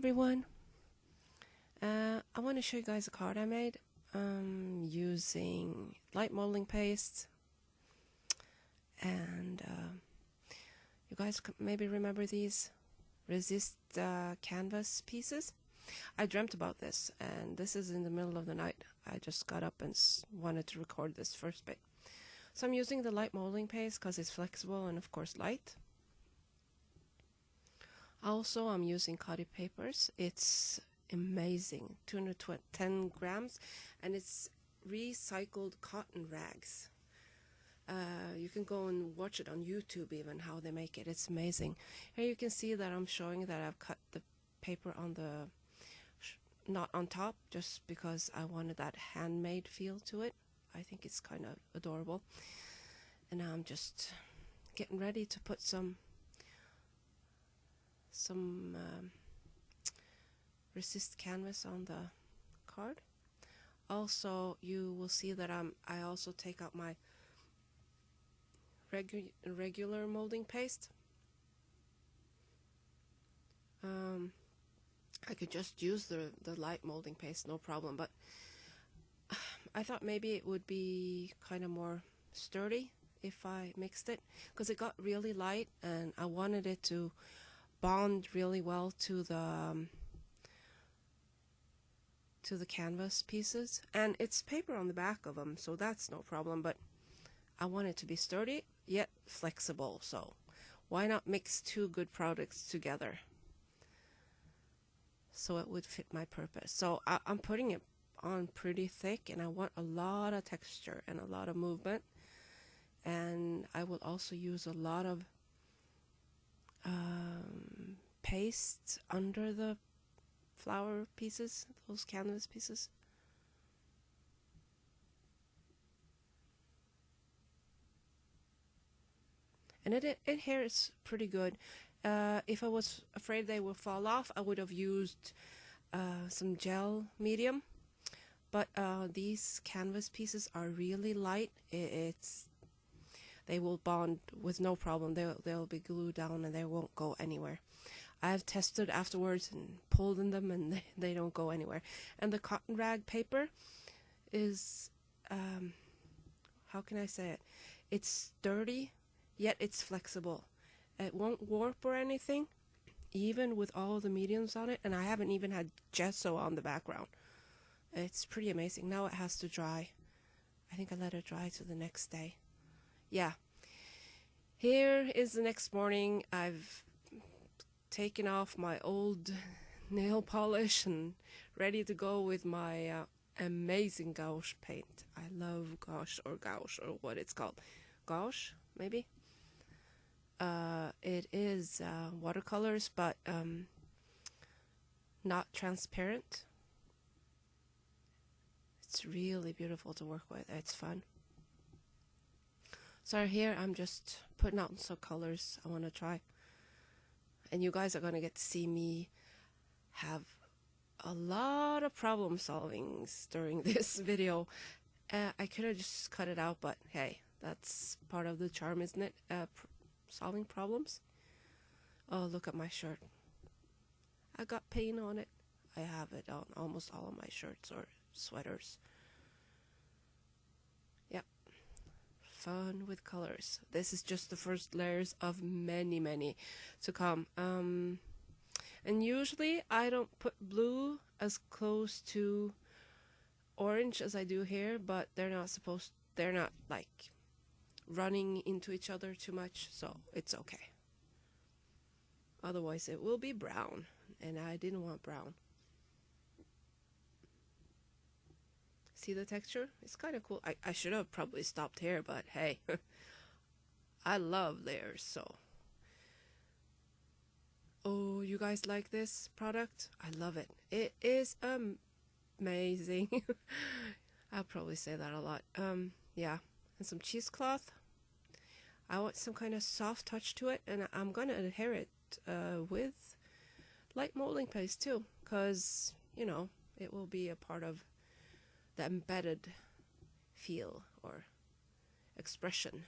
everyone. I want to show you guys a card I made using light modeling paste, and you guys maybe remember these resist canvas pieces. I dreamt about this, and this is in the middle of the night. I just got up and wanted to record this first bit. So I'm using the light modeling paste because it's flexible and of course light. Also, I'm using Khadi Papers. It's amazing, 210 grams, and it's recycled cotton rags. You can go and watch it on YouTube even, how they make it. It's amazing. Here you can see that I'm showing that I've cut the paper on the, not on top, just because I wanted that handmade feel to it. I think it's kind of adorable. And now I'm just getting ready to put some resist canvas on the card. Also, you will see that I also take out my regular molding paste. I could just use the light molding paste, no problem, but I thought maybe it would be kind of more sturdy if I mixed it, because it got really light and I wanted it to bond really well to the canvas pieces. And it's paper on the back of them, so that's no problem, but I want it to be sturdy yet flexible, so why not mix two good products together so it would fit my purpose. So I'm putting it on pretty thick, and I want a lot of texture and a lot of movement, and I will also use a lot of paste under the flower pieces, those canvas pieces. And it here is pretty good. If I was afraid they would fall off, I would have used some gel medium, but these canvas pieces are really light. They will bond with no problem. They'll be glued down and they won't go anywhere. I've tested afterwards and pulled in them, and they don't go anywhere. And the cotton rag paper is, how can I say it? It's sturdy, yet it's flexible. It won't warp or anything, even with all the mediums on it. And I haven't even had gesso on the background. It's pretty amazing. Now it has to dry. I think I let it dry to the next day. Yeah. Here is the next morning. I've taken off my old nail polish and ready to go with my amazing gouache paint. I love gouache or what it's called. Gouache, maybe? It is watercolors, but not transparent. It's really beautiful to work with. It's fun. So here I'm just putting out some colors I want to try. And you guys are going to get to see me have a lot of problem solvings during this video. I could have just cut it out, but hey, that's part of the charm, isn't it? Solving problems. Oh, look at my shirt. I got paint on it. I have it on almost all of my shirts or sweaters. Yep. Fun with colors. This is just the first layers of many to come. And usually I don't put blue as close to orange as I do here, but they're not like running into each other too much, so it's okay. Otherwise it will be brown, and I didn't want brown. See the texture? It's kind of cool. I should have probably stopped here, but hey, I love layers, so. Oh, you guys like this product? I love it. It is amazing. I'll probably say that a lot. Yeah, and some cheesecloth. I want some kind of soft touch to it, and I'm gonna adhere it with light molding paste too, because you know it will be a part of the embedded feel or expression.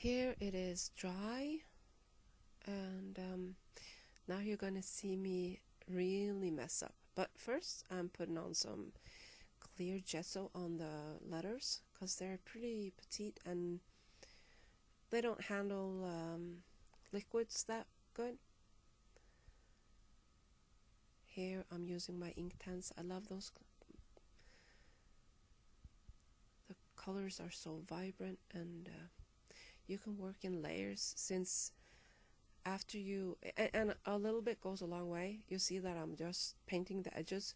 Here it is dry, and now you're gonna see me really mess up. But first I'm putting on some clear gesso on the letters because they're pretty petite and they don't handle liquids that good. Here I'm using my Inktense. I love those. The colors are so vibrant, and you can work in layers, since after you, and a little bit goes a long way. You see that I'm just painting the edges,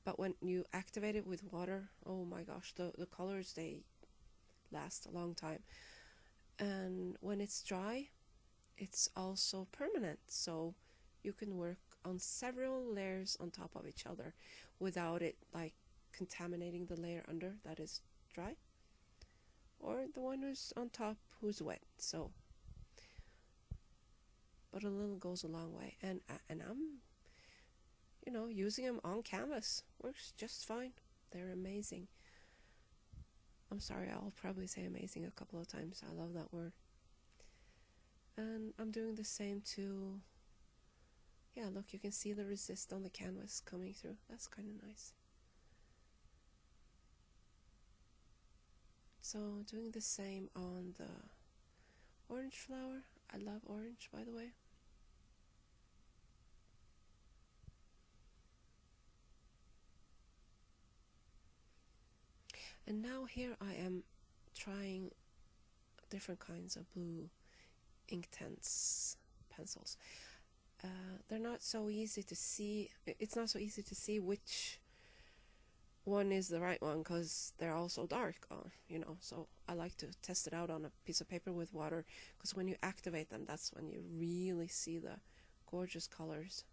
but when you activate it with water, oh my gosh, the colors, they last a long time. And when it's dry, it's also permanent, so you can work on several layers on top of each other without it like contaminating the layer under that is dry, or the one who's on top who's wet. So, but a little goes a long way, and I'm, you know, using them on canvas works just fine. They're amazing. I'm sorry, I'll probably say amazing a couple of times. I love that word. And I'm doing the same to, yeah, look, you can see the resist on the canvas coming through. That's kind of nice. So doing the same on the orange flower. I love orange, by the way. And now here I am trying different kinds of blue Inktense pencils. They're not so easy to see. It's not so easy to see which one is the right one because they're all so dark, you know. So I like to test it out on a piece of paper with water, because when you activate them, that's when you really see the gorgeous colors.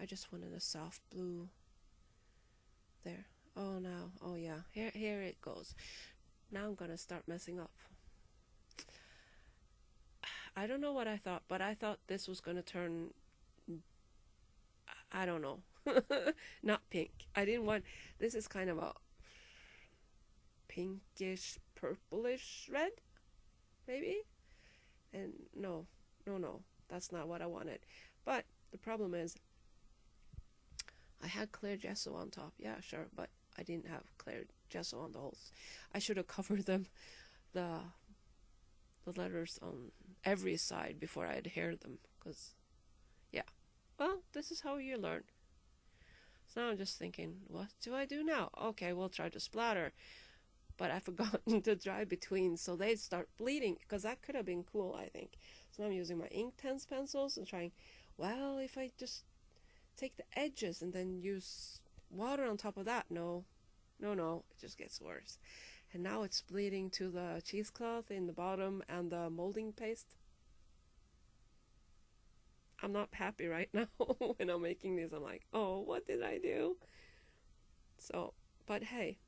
I just wanted a soft blue there. Oh, now, oh yeah, here it goes. Now I'm gonna start messing up. I don't know what I thought, but I thought this was gonna turn, I don't know, not pink. I didn't want, this is kind of a pinkish, purplish red, maybe? And no, that's not what I wanted. But the problem is, I had clear gesso on top, yeah, sure, but I didn't have clear gesso on the holes. I should have covered them, the letters on every side before I adhered them, because, yeah. Well, this is how you learn. So now I'm just thinking, what do I do now? Okay, we'll try to splatter. But I've forgotten to dry between, so they start bleeding, because that could have been cool, I think. So now I'm using my Inktense pencils and trying, well, if I just take the edges and then use water on top of that. No, it just gets worse. And now it's bleeding to the cheesecloth in the bottom and the molding paste. I'm not happy right now when I'm making these. I'm like, oh, what did I do? So, but hey,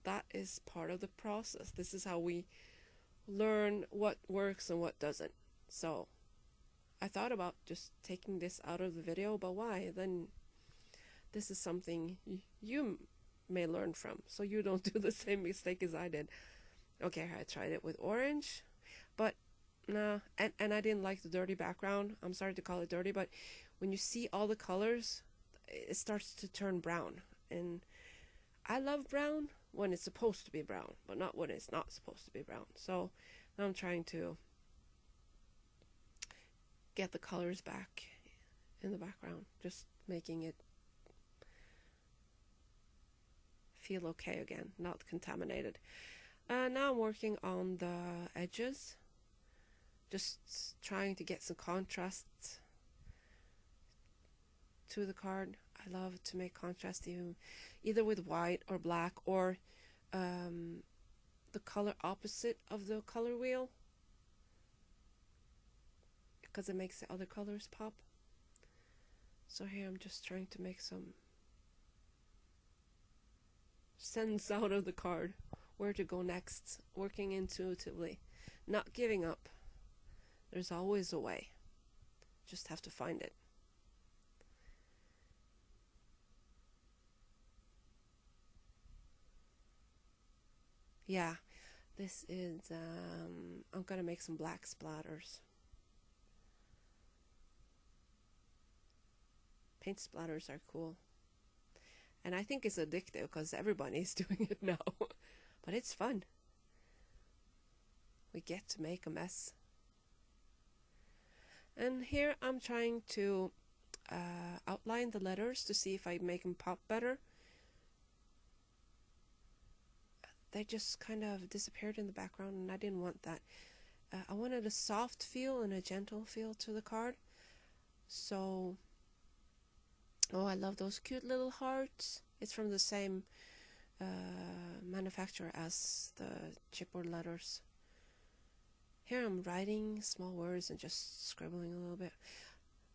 that is part of the process. This is how we learn what works and what doesn't. So I thought about just taking this out of the video, but why? Then this is something you may learn from, so you don't do the same mistake as I did. Okay, I tried it with orange, but nah, and I didn't like the dirty background. I'm sorry to call it dirty, but when you see all the colors, it starts to turn brown. And I love brown when it's supposed to be brown, but not when it's not supposed to be brown. So now I'm trying to get the colors back in the background, just making it feel okay again, not contaminated. Now I'm working on the edges, just trying to get some contrast to the card. I love to make contrast either with white or black, or the color opposite of the color wheel, because it makes the other colors pop. So here I'm just trying to make some sense out of the card, where to go next, working intuitively, not giving up. There's always a way, just have to find it. Yeah, This is, I'm gonna make some black splatters. Paint splatters are cool. And I think it's addictive because everybody's doing it now. But it's fun. We get to make a mess. And here I'm trying to outline the letters to see if I make them pop better. They just kind of disappeared in the background, and I didn't want that. I wanted a soft feel and a gentle feel to the card. So, oh, I love those cute little hearts. It's from the same manufacturer as the chipboard letters. Here I'm writing small words and just scribbling a little bit.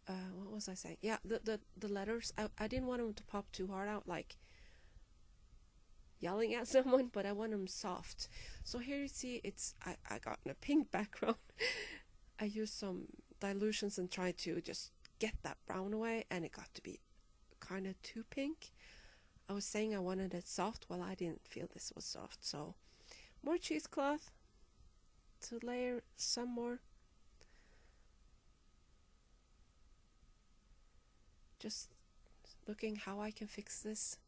What was I saying? Yeah, the letters, I didn't want them to pop too hard out, like yelling at someone, but I want them soft. So here you see I got in a pink background. I used some dilutions and tried to just get that brown away, and it got to be kind of too pink. I was saying I wanted it soft, well, I didn't feel this was soft, so more cheesecloth to layer some more. Just looking how I can fix this.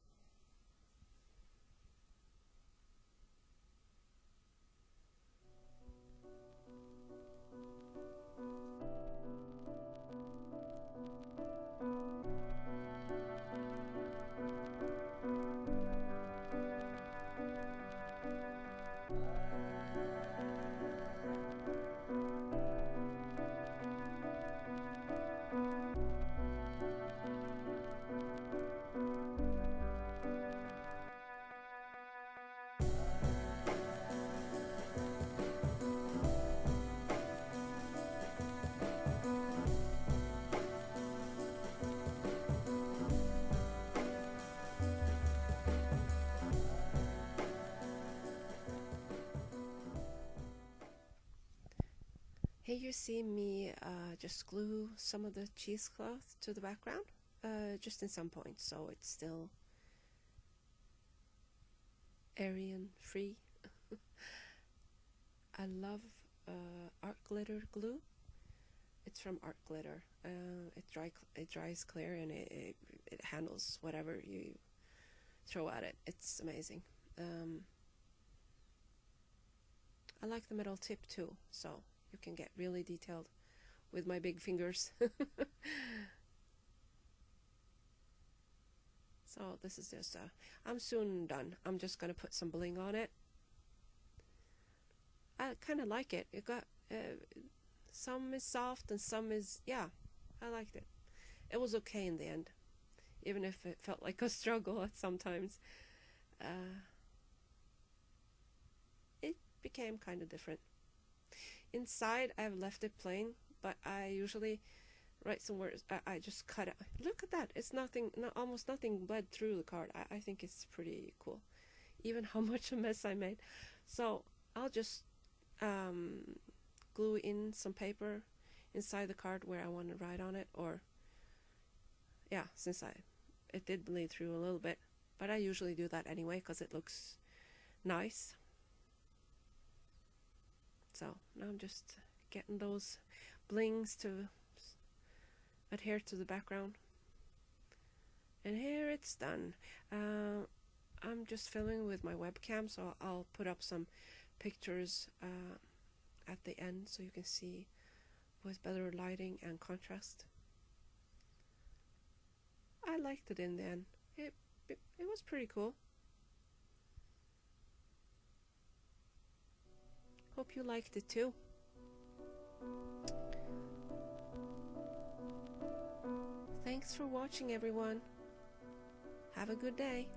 Here you see me just glue some of the cheesecloth to the background, just in some points, so it's still airy and free. I love art glitter glue. It's from Art Glitter. It dries clear, and it handles whatever you throw at it. It's amazing. I like the metal tip too, so you can get really detailed with my big fingers. So this is just I'm soon done. I'm just gonna put some bling on it. I kind of like it. It got some is soft and some is, yeah, I liked it. It was okay in the end, even if it felt like a struggle at sometimes. It became kind of different. Inside I've left it plain, but I usually write some words. I just cut it. Look at that. It's nothing, almost nothing bled through the card. I think it's pretty cool, even how much a mess I made. So I'll just glue in some paper inside the card where I want to write on it, or yeah, since it did bleed through a little bit, but I usually do that anyway because it looks nice. So now I'm just getting those blings to adhere to the background, and here it's done. I'm just filming with my webcam, so I'll put up some pictures at the end so you can see with better lighting and contrast. I liked it in the end. It was pretty cool. Hope you liked it too. Thanks for watching, everyone. Have a good day.